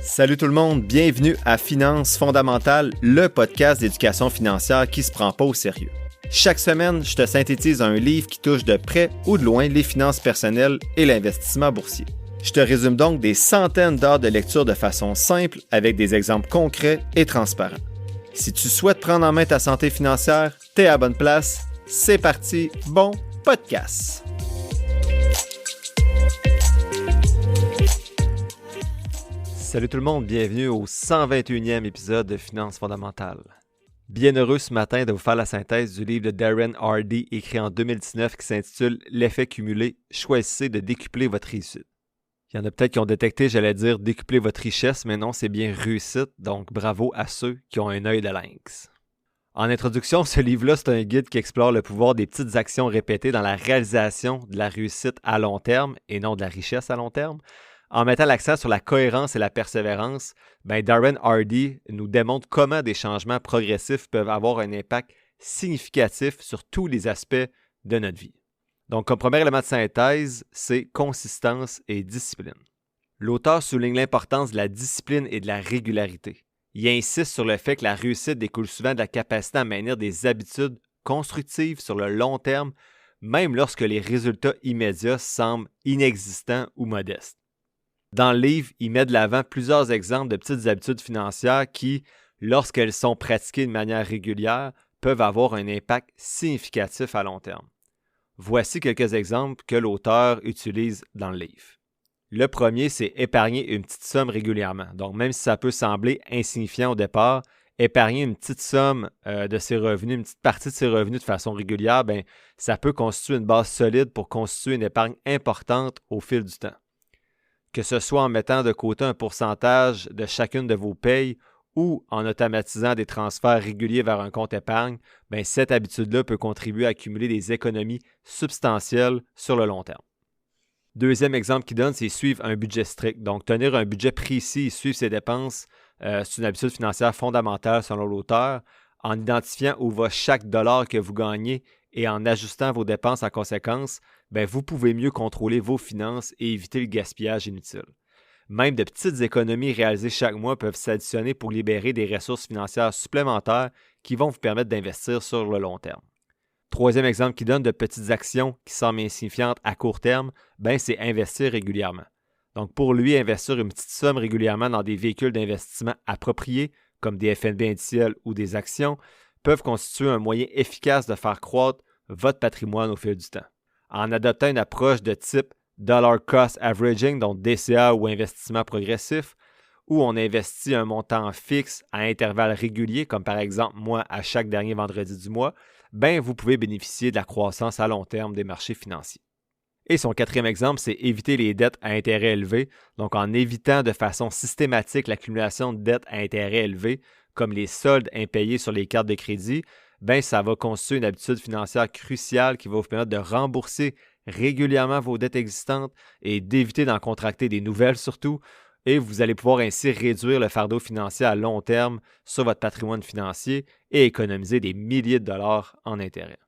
Salut tout le monde, bienvenue à Finances fondamentales, le podcast d'éducation financière qui se prend pas au sérieux. Chaque semaine, je te synthétise un livre qui touche de près ou de loin les finances personnelles et l'investissement boursier. Je te résume donc des centaines d'heures de lecture de façon simple avec des exemples concrets et transparents. Si tu souhaites prendre en main ta santé financière, t'es à la bonne place. C'est parti, bon podcast! Salut tout le monde, bienvenue au 121e épisode de Finances fondamentales. Bien heureux ce matin de vous faire la synthèse du livre de Darren Hardy écrit en 2019 qui s'intitule « L'effet cumulé, choisissez de décupler votre réussite ». Il y en a peut-être qui ont détecté, j'allais dire, décupler votre richesse, mais non, c'est bien réussite, donc bravo à ceux qui ont un œil de lynx. En introduction, ce livre-là, c'est un guide qui explore le pouvoir des petites actions répétées dans la réalisation de la réussite à long terme et non de la richesse à long terme. En mettant l'accent sur la cohérence et la persévérance, Darren Hardy nous démontre comment des changements progressifs peuvent avoir un impact significatif sur tous les aspects de notre vie. Donc, comme premier élément de synthèse, c'est consistance et discipline. L'auteur souligne l'importance de la discipline et de la régularité. Il insiste sur le fait que la réussite découle souvent de la capacité à maintenir des habitudes constructives sur le long terme, même lorsque les résultats immédiats semblent inexistants ou modestes. Dans le livre, il met de l'avant plusieurs exemples de petites habitudes financières qui, lorsqu'elles sont pratiquées de manière régulière, peuvent avoir un impact significatif à long terme. Voici quelques exemples que l'auteur utilise dans le livre. Le premier, c'est épargner une petite somme régulièrement. Donc, même si ça peut sembler insignifiant au départ, épargner une petite somme de ses revenus, une petite partie de ses revenus de façon régulière, ça peut constituer une base solide pour constituer une épargne importante au fil du temps. Que ce soit en mettant de côté un pourcentage de chacune de vos payes ou en automatisant des transferts réguliers vers un compte épargne, cette habitude-là peut contribuer à accumuler des économies substantielles sur le long terme. Deuxième exemple qu'il donne, c'est suivre un budget strict. Donc, tenir un budget précis et suivre ses dépenses, c'est une habitude financière fondamentale selon l'auteur. En identifiant où va chaque dollar que vous gagnez et en ajustant vos dépenses en conséquence, vous pouvez mieux contrôler vos finances et éviter le gaspillage inutile. Même de petites économies réalisées chaque mois peuvent s'additionner pour libérer des ressources financières supplémentaires qui vont vous permettre d'investir sur le long terme. Troisième exemple qui donne de petites actions qui semblent insignifiantes à court terme, c'est investir régulièrement. Donc pour lui, investir une petite somme régulièrement dans des véhicules d'investissement appropriés, comme des FNB indiciels ou des actions, peuvent constituer un moyen efficace de faire croître votre patrimoine au fil du temps. En adoptant une approche de type Dollar Cost Averaging, donc DCA ou investissement progressif, où on investit un montant fixe à intervalles réguliers, comme par exemple moi à chaque dernier vendredi du mois, vous pouvez bénéficier de la croissance à long terme des marchés financiers. Et son quatrième exemple, c'est éviter les dettes à intérêt élevé. Donc, en évitant de façon systématique l'accumulation de dettes à intérêt élevé, comme les soldes impayés sur les cartes de crédit, ça va constituer une habitude financière cruciale qui va vous permettre de rembourser régulièrement vos dettes existantes et d'éviter d'en contracter des nouvelles surtout. Et vous allez pouvoir ainsi réduire le fardeau financier à long terme sur votre patrimoine financier et économiser des milliers de dollars en intérêts.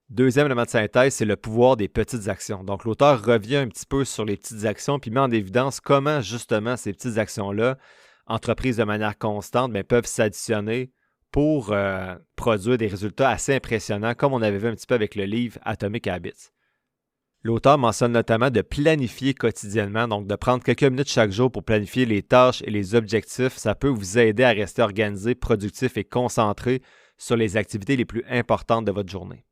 Deuxième élément de synthèse, c'est le pouvoir des petites actions. Donc, l'auteur revient un petit peu sur les petites actions puis met en évidence comment, justement, ces petites actions-là, entreprises de manière constante, peuvent s'additionner pour produire des résultats assez impressionnants, comme on avait vu un petit peu avec le livre Atomic Habits. L'auteur mentionne notamment de planifier quotidiennement, donc de prendre quelques minutes chaque jour pour planifier les tâches et les objectifs. Ça peut vous aider à rester organisé, productif et concentré sur les activités les plus importantes de votre journée.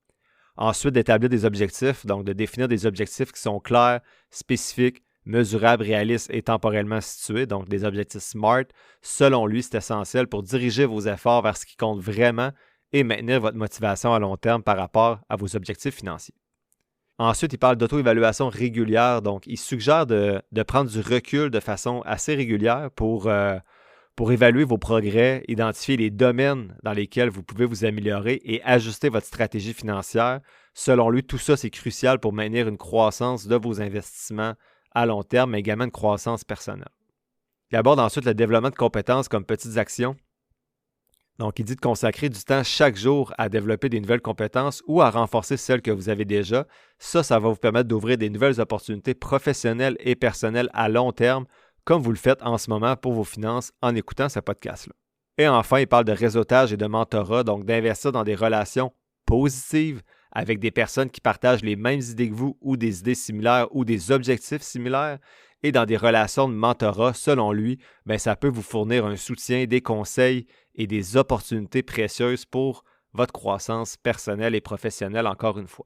Ensuite, d'établir des objectifs, donc de définir des objectifs qui sont clairs, spécifiques, mesurables, réalistes et temporellement situés, donc des objectifs SMART. Selon lui, c'est essentiel pour diriger vos efforts vers ce qui compte vraiment et maintenir votre motivation à long terme par rapport à vos objectifs financiers. Ensuite, il parle d'auto-évaluation régulière, donc il suggère de prendre du recul de façon assez régulière pour évaluer vos progrès, identifier les domaines dans lesquels vous pouvez vous améliorer et ajuster votre stratégie financière. Selon lui, tout ça, c'est crucial pour maintenir une croissance de vos investissements à long terme, mais également une croissance personnelle. Il aborde ensuite le développement de compétences comme petites actions. Donc, il dit de consacrer du temps chaque jour à développer des nouvelles compétences ou à renforcer celles que vous avez déjà. Ça va vous permettre d'ouvrir des nouvelles opportunités professionnelles et personnelles à long terme, comme vous le faites en ce moment pour vos finances en écoutant ce podcast-là. Et enfin, il parle de réseautage et de mentorat, donc d'investir dans des relations positives avec des personnes qui partagent les mêmes idées que vous ou des idées similaires ou des objectifs similaires. Et dans des relations de mentorat, selon lui, ça peut vous fournir un soutien, des conseils et des opportunités précieuses pour votre croissance personnelle et professionnelle, encore une fois.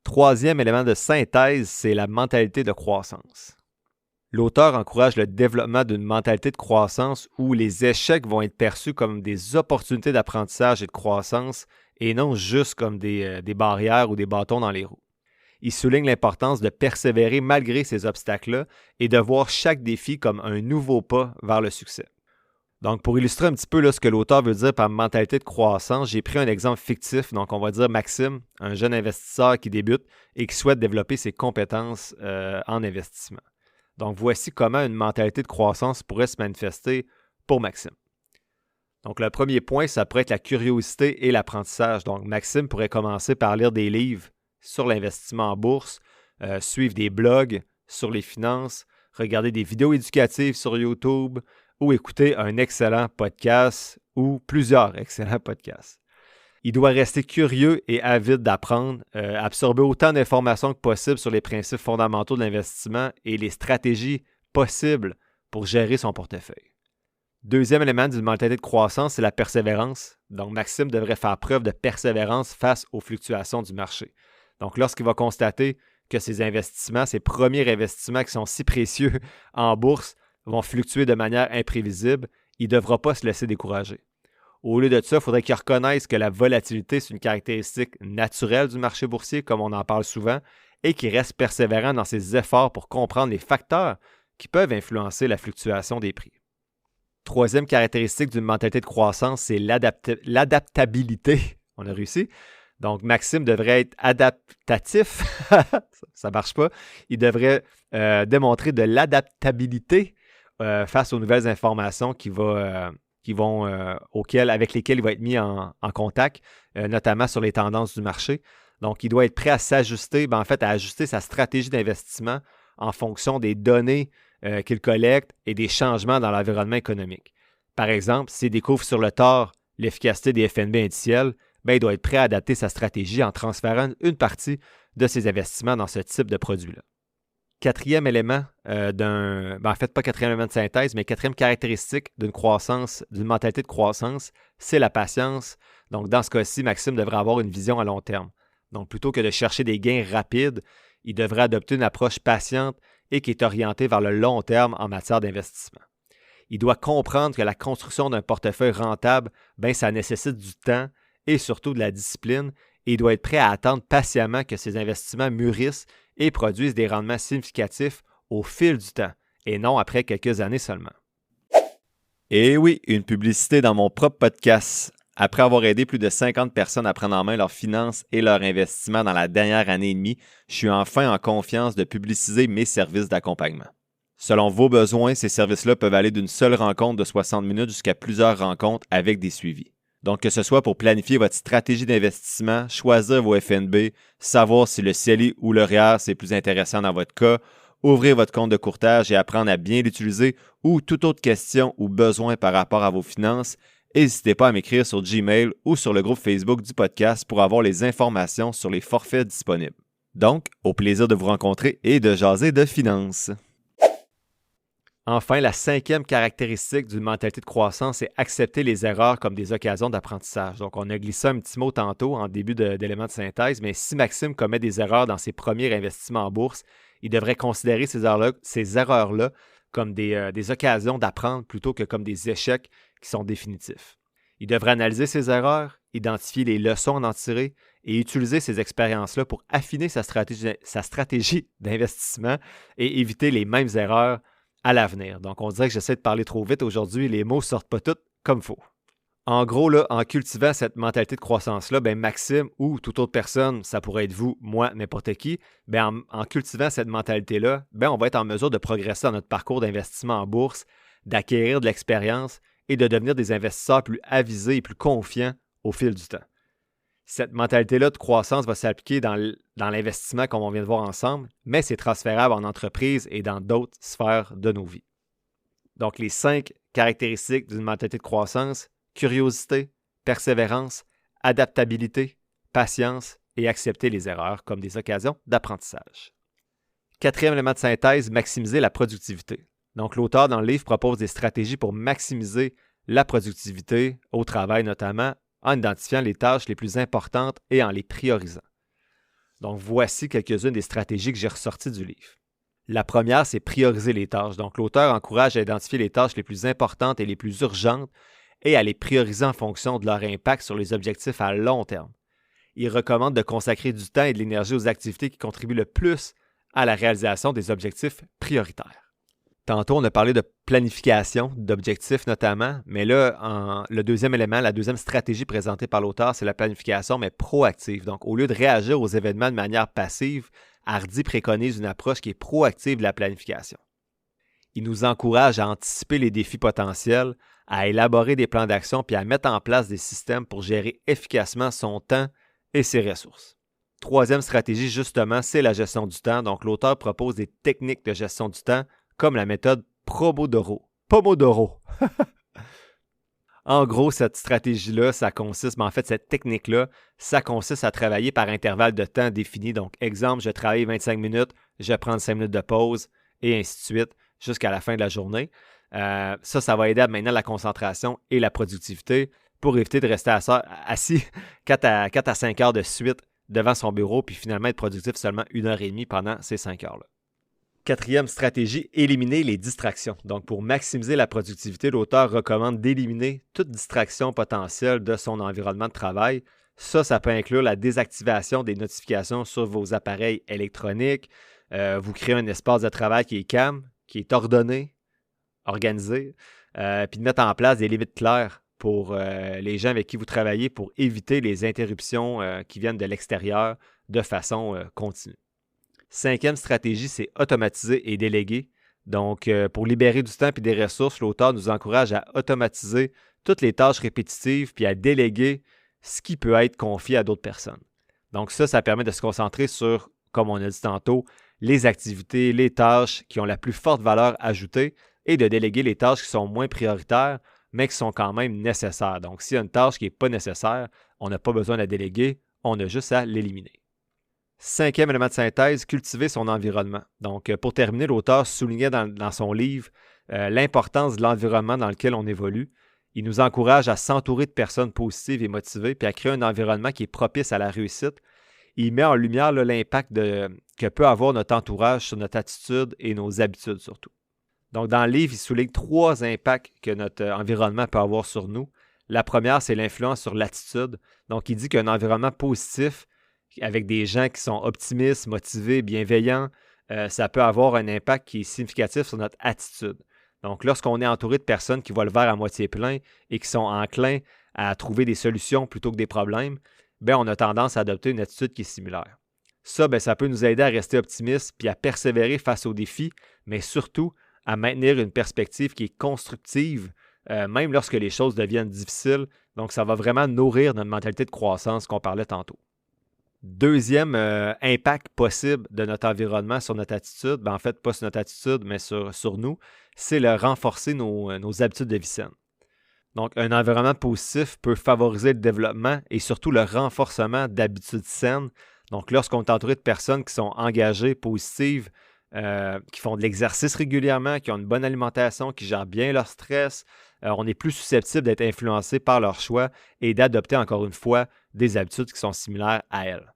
Troisième élément de synthèse, c'est la mentalité de croissance. L'auteur encourage le développement d'une mentalité de croissance où les échecs vont être perçus comme des opportunités d'apprentissage et de croissance et non juste comme des barrières ou des bâtons dans les roues. Il souligne l'importance de persévérer malgré ces obstacles-là et de voir chaque défi comme un nouveau pas vers le succès. Donc, pour illustrer un petit peu ce que l'auteur veut dire par mentalité de croissance, j'ai pris un exemple fictif. Donc, on va dire Maxime, un jeune investisseur qui débute et qui souhaite développer ses compétences en investissement. Donc, voici comment une mentalité de croissance pourrait se manifester pour Maxime. Donc, le premier point, ça pourrait être la curiosité et l'apprentissage. Donc, Maxime pourrait commencer par lire des livres sur l'investissement en bourse, suivre des blogs sur les finances, regarder des vidéos éducatives sur YouTube ou écouter un excellent podcast ou plusieurs excellents podcasts. Il doit rester curieux et avide d'apprendre, absorber autant d'informations que possible sur les principes fondamentaux de l'investissement et les stratégies possibles pour gérer son portefeuille. Deuxième élément d'une mentalité de croissance, c'est la persévérance. Donc, Maxime devrait faire preuve de persévérance face aux fluctuations du marché. Donc, lorsqu'il va constater que ses investissements, ses premiers investissements qui sont si précieux en bourse, vont fluctuer de manière imprévisible, il ne devra pas se laisser décourager. Au lieu de ça, il faudrait qu'il reconnaisse que la volatilité, c'est une caractéristique naturelle du marché boursier, comme on en parle souvent, et qu'il reste persévérant dans ses efforts pour comprendre les facteurs qui peuvent influencer la fluctuation des prix. Troisième caractéristique d'une mentalité de croissance, c'est l'adaptabilité. On a réussi. Donc, Maxime devrait être adaptatif. Ça ne marche pas. Il devrait démontrer de l'adaptabilité face aux nouvelles informations avec lesquelles il va être mis en contact, notamment sur les tendances du marché. Donc, il doit être prêt à s'ajuster, à ajuster sa stratégie d'investissement en fonction des données qu'il collecte et des changements dans l'environnement économique. Par exemple, s'il découvre sur le tard l'efficacité des FNB indiciels, il doit être prêt à adapter sa stratégie en transférant une partie de ses investissements dans ce type de produit-là. Quatrième élément pas quatrième élément de synthèse, mais quatrième caractéristique d'une mentalité de croissance, c'est la patience. Donc, dans ce cas-ci, Maxime devrait avoir une vision à long terme. Donc, plutôt que de chercher des gains rapides, il devrait adopter une approche patiente et qui est orientée vers le long terme en matière d'investissement. Il doit comprendre que la construction d'un portefeuille rentable, ça nécessite du temps et surtout de la discipline, et il doit être prêt à attendre patiemment que ses investissements mûrissent et produisent des rendements significatifs au fil du temps, et non après quelques années seulement. Et oui, une publicité dans mon propre podcast. Après avoir aidé plus de 50 personnes à prendre en main leurs finances et leurs investissements dans la dernière année et demie, je suis enfin en confiance de publiciser mes services d'accompagnement. Selon vos besoins, ces services-là peuvent aller d'une seule rencontre de 60 minutes jusqu'à plusieurs rencontres avec des suivis. Donc, que ce soit pour planifier votre stratégie d'investissement, choisir vos FNB, savoir si le CELI ou le REER c'est plus intéressant dans votre cas, ouvrir votre compte de courtage et apprendre à bien l'utiliser ou toute autre question ou besoin par rapport à vos finances, n'hésitez pas à m'écrire sur Gmail ou sur le groupe Facebook du podcast pour avoir les informations sur les forfaits disponibles. Donc, au plaisir de vous rencontrer et de jaser de finances. Enfin, la cinquième caractéristique d'une mentalité de croissance, c'est accepter les erreurs comme des occasions d'apprentissage. Donc, on a glissé un petit mot tantôt en début d'éléments de synthèse, mais si Maxime commet des erreurs dans ses premiers investissements en bourse, il devrait considérer ces erreurs-là comme des occasions d'apprendre plutôt que comme des échecs qui sont définitifs. Il devrait analyser ses erreurs, identifier les leçons à en tirer et utiliser ces expériences-là pour affiner sa stratégie d'investissement et éviter les mêmes erreurs à l'avenir. Donc, on dirait que j'essaie de parler trop vite aujourd'hui, les mots ne sortent pas tous comme il faut. En gros, là, en cultivant cette mentalité de croissance-là, Maxime ou toute autre personne, ça pourrait être vous, moi, n'importe qui, en cultivant cette mentalité-là, on va être en mesure de progresser dans notre parcours d'investissement en bourse, d'acquérir de l'expérience et de devenir des investisseurs plus avisés et plus confiants au fil du temps. Cette mentalité-là de croissance va s'appliquer dans l'investissement comme on vient de voir ensemble, mais c'est transférable en entreprise et dans d'autres sphères de nos vies. Donc, les 5 caractéristiques d'une mentalité de croissance: curiosité, persévérance, adaptabilité, patience et accepter les erreurs comme des occasions d'apprentissage. Quatrième élément de synthèse, maximiser la productivité. Donc, l'auteur dans le livre propose des stratégies pour maximiser la productivité au travail notamment, en identifiant les tâches les plus importantes et en les priorisant. Donc, voici quelques-unes des stratégies que j'ai ressorties du livre. La première, c'est prioriser les tâches. Donc, l'auteur encourage à identifier les tâches les plus importantes et les plus urgentes et à les prioriser en fonction de leur impact sur les objectifs à long terme. Il recommande de consacrer du temps et de l'énergie aux activités qui contribuent le plus à la réalisation des objectifs prioritaires. Tantôt, on a parlé de planification, d'objectifs notamment, mais là, le deuxième élément, la deuxième stratégie présentée par l'auteur, c'est la planification, mais proactive. Donc, au lieu de réagir aux événements de manière passive, Hardy préconise une approche qui est proactive de la planification. Il nous encourage à anticiper les défis potentiels, à élaborer des plans d'action puis à mettre en place des systèmes pour gérer efficacement son temps et ses ressources. Troisième stratégie, justement, c'est la gestion du temps. Donc, l'auteur propose des techniques de gestion du temps comme la méthode Pomodoro. En gros, cette stratégie-là, cette technique-là, ça consiste à travailler par intervalle de temps défini. Donc, exemple, je travaille 25 minutes, je prends 5 minutes de pause, et ainsi de suite, jusqu'à la fin de la journée. Ça va aider à maintenir la concentration et la productivité pour éviter de rester assis 4 à 5 heures de suite devant son bureau, puis finalement être productif seulement 1h30 pendant ces 5 heures-là. Quatrième stratégie, éliminer les distractions. Donc, pour maximiser la productivité, l'auteur recommande d'éliminer toute distraction potentielle de son environnement de travail. Ça peut inclure la désactivation des notifications sur vos appareils électroniques. Vous créez un espace de travail qui est calme, qui est ordonné, organisé, puis de mettre en place des limites claires pour les gens avec qui vous travaillez pour éviter les interruptions qui viennent de l'extérieur de façon continue. Cinquième stratégie, c'est automatiser et déléguer. Donc, pour libérer du temps et des ressources, l'auteur nous encourage à automatiser toutes les tâches répétitives puis à déléguer ce qui peut être confié à d'autres personnes. Donc, ça permet de se concentrer sur, comme on a dit tantôt, les activités, les tâches qui ont la plus forte valeur ajoutée et de déléguer les tâches qui sont moins prioritaires, mais qui sont quand même nécessaires. Donc, s'il y a une tâche qui n'est pas nécessaire, on n'a pas besoin de la déléguer, on a juste à l'éliminer. Cinquième élément de synthèse, cultiver son environnement. Donc, pour terminer, l'auteur soulignait dans son livre l'importance de l'environnement dans lequel on évolue. Il nous encourage à s'entourer de personnes positives et motivées, puis à créer un environnement qui est propice à la réussite. Il met en lumière l'impact que peut avoir notre entourage sur notre attitude et nos habitudes surtout. Donc, dans le livre, il souligne 3 impacts que notre environnement peut avoir sur nous. La première, c'est l'influence sur l'attitude. Donc, il dit qu'un environnement positif, avec des gens qui sont optimistes, motivés, bienveillants, ça peut avoir un impact qui est significatif sur notre attitude. Donc, lorsqu'on est entouré de personnes qui voient le verre à moitié plein et qui sont enclins à trouver des solutions plutôt que des problèmes, on a tendance à adopter une attitude qui est similaire. Ça peut nous aider à rester optimistes puis à persévérer face aux défis, mais surtout à maintenir une perspective qui est constructive, même lorsque les choses deviennent difficiles. Donc, ça va vraiment nourrir notre mentalité de croissance qu'on parlait tantôt. Deuxième impact possible de notre environnement sur notre attitude, en fait, pas sur notre attitude, mais sur nous, c'est de renforcer nos habitudes de vie saines. Donc, un environnement positif peut favoriser le développement et surtout le renforcement d'habitudes saines. Donc, lorsqu'on est entouré de personnes qui sont engagées, positives, qui font de l'exercice régulièrement, qui ont une bonne alimentation, qui gèrent bien leur stress, on est plus susceptible d'être influencé par leurs choix et d'adopter, encore une fois, des habitudes qui sont similaires à elles.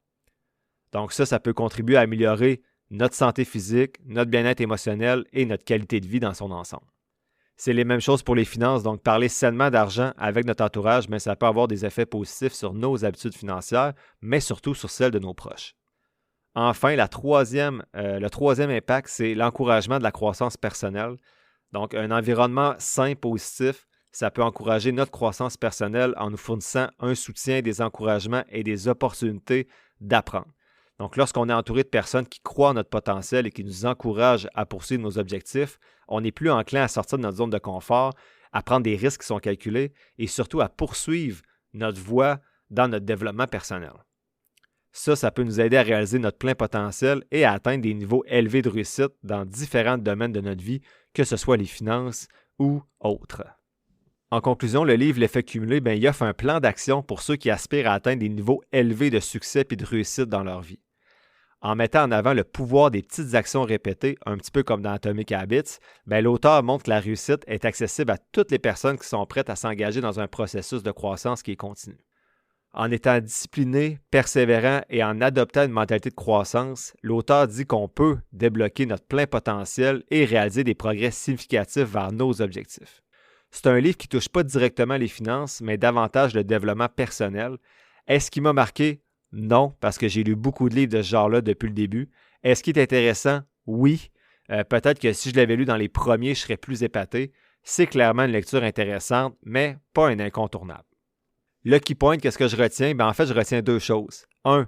Donc ça peut contribuer à améliorer notre santé physique, notre bien-être émotionnel et notre qualité de vie dans son ensemble. C'est les mêmes choses pour les finances, donc parler sainement d'argent avec notre entourage, mais ça peut avoir des effets positifs sur nos habitudes financières, mais surtout sur celles de nos proches. Enfin, le troisième impact, c'est l'encouragement de la croissance personnelle. Donc, un environnement sain, positif, ça peut encourager notre croissance personnelle en nous fournissant un soutien, des encouragements et des opportunités d'apprendre. Donc, lorsqu'on est entouré de personnes qui croient en notre potentiel et qui nous encouragent à poursuivre nos objectifs, on est plus enclin à sortir de notre zone de confort, à prendre des risques qui sont calculés et surtout à poursuivre notre voie dans notre développement personnel. Ça peut nous aider à réaliser notre plein potentiel et à atteindre des niveaux élevés de réussite dans différents domaines de notre vie, que ce soit les finances ou autres. En conclusion, le livre L'effet cumulé, il offre un plan d'action pour ceux qui aspirent à atteindre des niveaux élevés de succès et de réussite dans leur vie. En mettant en avant le pouvoir des petites actions répétées, un petit peu comme dans Atomic Habits, l'auteur montre que la réussite est accessible à toutes les personnes qui sont prêtes à s'engager dans un processus de croissance qui est continu. En étant discipliné, persévérant et en adoptant une mentalité de croissance, l'auteur dit qu'on peut débloquer notre plein potentiel et réaliser des progrès significatifs vers nos objectifs. C'est un livre qui ne touche pas directement les finances, mais davantage le développement personnel. Est-ce qui m'a marqué? Non, parce que j'ai lu beaucoup de livres de ce genre-là depuis le début. Est-ce qu'il est intéressant? Oui. Peut-être que si je l'avais lu dans les premiers, je serais plus épaté. C'est clairement une lecture intéressante, mais pas un incontournable. Le key point, qu'est-ce que je retiens? En fait, je retiens deux choses. 1.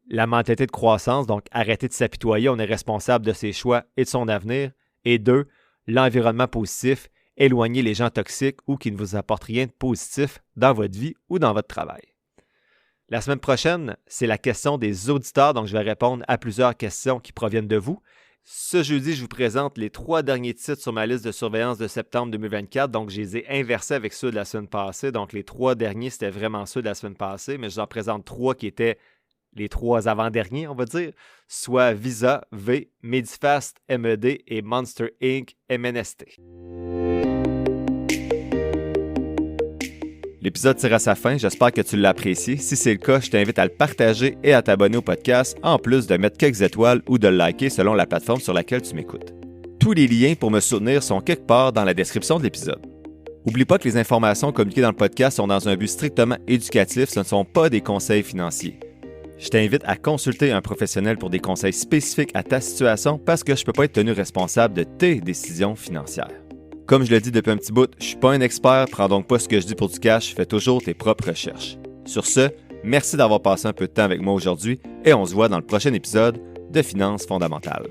La mentalité de croissance, donc arrêter de s'apitoyer, on est responsable de ses choix et de son avenir. Et 2. L'environnement positif, éloigner les gens toxiques ou qui ne vous apportent rien de positif dans votre vie ou dans votre travail. La semaine prochaine, c'est la question des auditeurs, donc je vais répondre à plusieurs questions qui proviennent de vous. Ce jeudi, je vous présente les 3 derniers titres sur ma liste de surveillance de septembre 2024, donc je les ai inversés avec ceux de la semaine passée. Donc les 3 derniers, c'était vraiment ceux de la semaine passée, mais je vous en présente 3 qui étaient les 3 avant-derniers, on va dire, soit Visa, V, Medifast, MED et Monster Inc. MNST. L'épisode tire à sa fin, j'espère que tu l'as apprécié. Si c'est le cas, je t'invite à le partager et à t'abonner au podcast, en plus de mettre quelques étoiles ou de le liker selon la plateforme sur laquelle tu m'écoutes. Tous les liens pour me soutenir sont quelque part dans la description de l'épisode. N'oublie pas que les informations communiquées dans le podcast sont dans un but strictement éducatif, ce ne sont pas des conseils financiers. Je t'invite à consulter un professionnel pour des conseils spécifiques à ta situation parce que je ne peux pas être tenu responsable de tes décisions financières. Comme je le dis depuis un petit bout, je ne suis pas un expert, prends donc pas ce que je dis pour du cash, fais toujours tes propres recherches. Sur ce, merci d'avoir passé un peu de temps avec moi aujourd'hui et on se voit dans le prochain épisode de Finances fondamentales.